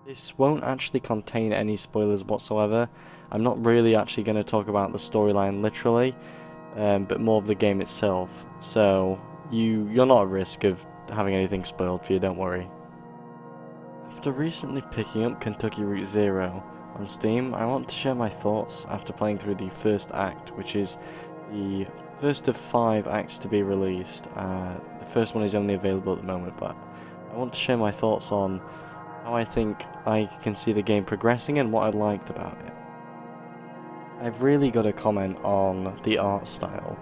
This won't actually contain any spoilers whatsoever. I'm not really actually going to talk about the storyline literally, but more of the game itself. So you're not at risk of having anything spoiled for you, don't worry. After recently picking up Kentucky Route Zero on Steam, I want to share my thoughts after playing through the first act, which is the first of 5 acts to be released. The first one is only available at the moment, but I want to share my thoughts on how I think I can see the game progressing and what I liked about it. I've really got a comment on the art style.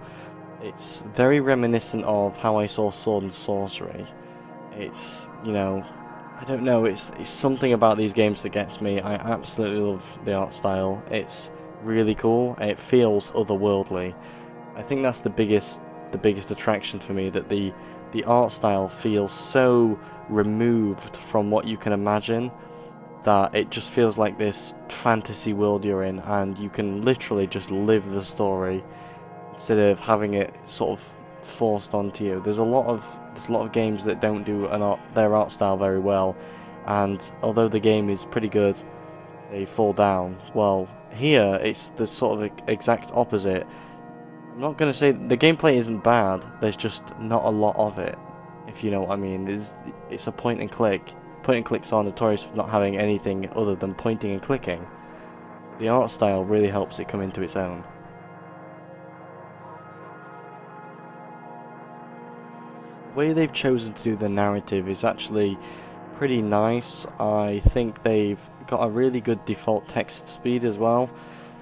It's very reminiscent of how I saw Sword and Sorcery. It's, I don't know, it's something about these games that gets me. I absolutely love the art style. It's really cool. It feels otherworldly. I think that's the biggest attraction for me, that the art style feels so removed from what you can imagine that it just feels like this fantasy world you're in, and you can literally just live the story instead of having it sort of forced onto you. There's a lot of games that don't do their art style very well, and although the game is pretty good, they fall down. Well, here it's the sort of exact opposite. I'm not going to say the gameplay isn't bad, there's just not a lot of it, if you know what I mean. It's a point and click. Point and clicks are notorious for not having anything other than pointing and clicking. The art style really helps it come into its own. The way they've chosen to do the narrative is actually pretty nice. I think they've got a really good default text speed as well.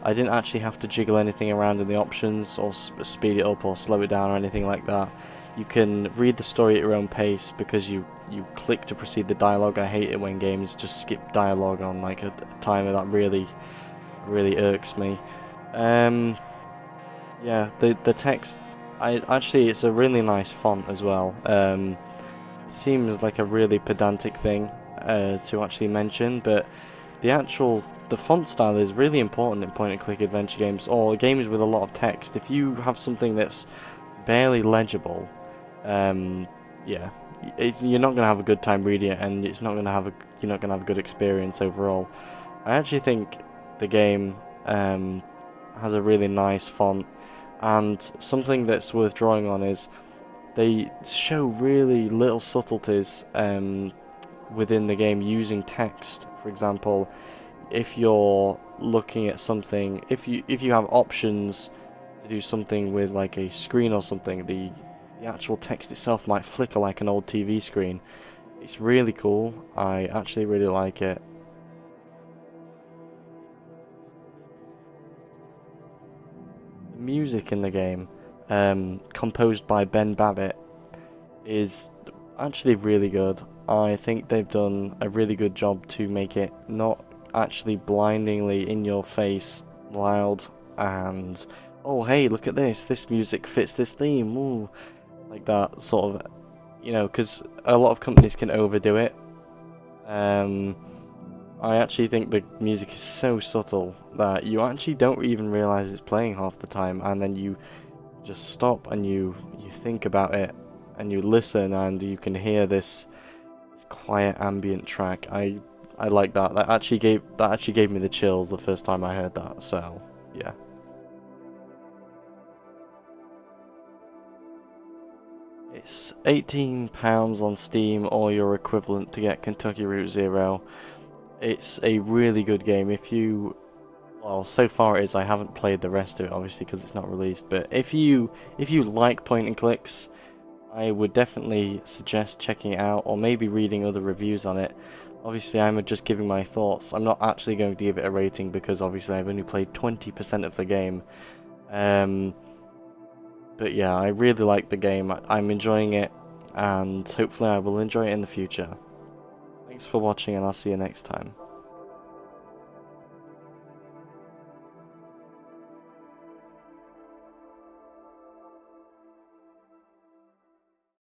I didn't actually have to jiggle anything around in the options or speed it up or slow it down or anything like that. You can read the story at your own pace because you click to proceed the dialogue. I hate it when games just skip dialogue on like a timer. That really irks me. Yeah, the text. It's a really nice font as well. It seems like a really pedantic thing to actually mention, but the font style is really important in point and click adventure games or games with a lot of text. If you have something that's barely legible, yeah, you're not gonna have a good time reading it, and you're not gonna have a good experience overall. I actually think the game has a really nice font, and something that's worth drawing on is they show really little subtleties within the game using text. For example, if you're looking at something, if you have options to do something with like a screen or something, the actual text itself might flicker like an old TV screen. It's really cool. I actually really like it. The music in the game, composed by Ben Babbitt, is actually really good. I think they've done a really good job to make it not actually blindingly in your face loud and, oh hey, look at this music fits this theme, ooh, like that sort of, because a lot of companies can overdo it. I actually think the music is so subtle that you actually don't even realize it's playing half the time, and then you just stop and you think about it and you listen and you can hear this quiet ambient track. I like that. That actually gave me the chills the first time I heard that. So yeah. It's £18 on Steam or your equivalent to get Kentucky Route Zero. It's a really good game. Well, so far it is. I haven't played the rest of it, obviously, because it's not released. But if you like point and clicks, I would definitely suggest checking it out, or maybe reading other reviews on it. Obviously, I'm just giving my thoughts. I'm not actually going to give it a rating because obviously I've only played 20% of the game. But yeah, I really like the game. I'm enjoying it, and hopefully I will enjoy it in the future. Thanks for watching, and I'll see you next time.